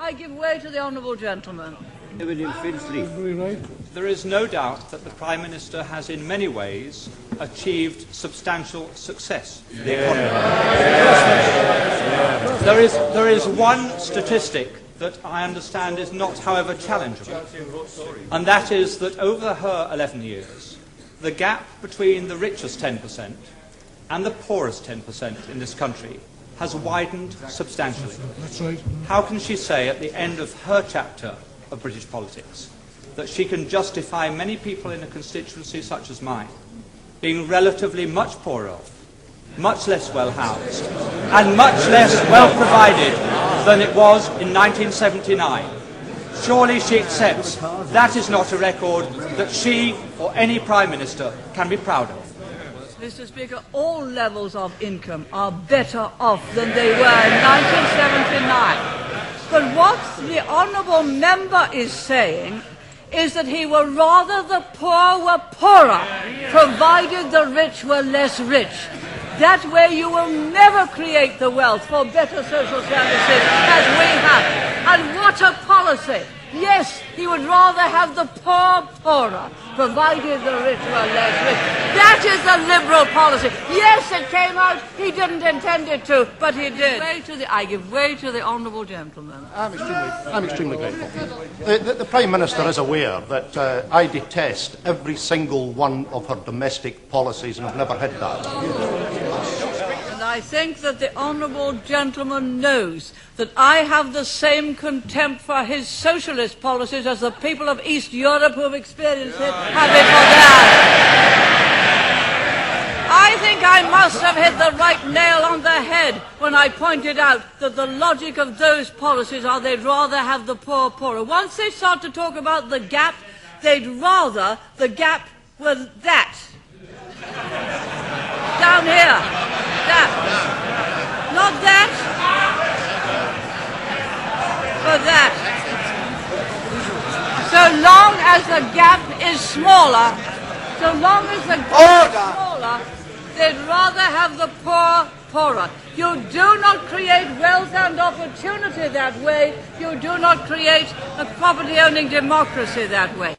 I give way to the honourable gentleman. There is no doubt that the Prime Minister has in many ways achieved substantial success in the economy. There is one statistic that I understand is not, however, challengeable, and that is that over her 11 years, the gap between the richest 10% and the poorest 10% in this country has widened substantially. That's right. How can she say at the end of her chapter of British politics that she can justify many people in a constituency such as mine being relatively much poorer off, much less well housed, and much less well provided than it was in 1979? Surely she accepts that is not a record that she or any Prime Minister can be proud of. Mr. Speaker, all levels of income are better off than they were in 1979. But what the honourable member is saying is that he would rather the poor were poorer, provided the rich were less rich. That way you will never create the wealth for better social services as we have. And what a policy! Yes, he would rather have the poor poorer, provided the rich were less rich. That is the Liberal policy. Yes, it came out. He didn't intend it to, but he did. I give way to the honourable gentleman. I'm extremely grateful. The Prime Minister is aware that I detest every single one of her domestic policies and have never hid that. And I think that the honourable gentleman knows that I have the same contempt for his socialist policies as the people of East Europe who have experienced it have it for theirs. I think I must have hit the right nail on the head when I pointed out that the logic of those policies are they'd rather have the poor poorer. Once they start to talk about the gap, they'd rather the gap was that. Down here. That. Not that. But that. So long as the gap is smaller, they'd rather have the poor poorer. You do not create wealth and opportunity that way. You do not create a property-owning democracy that way.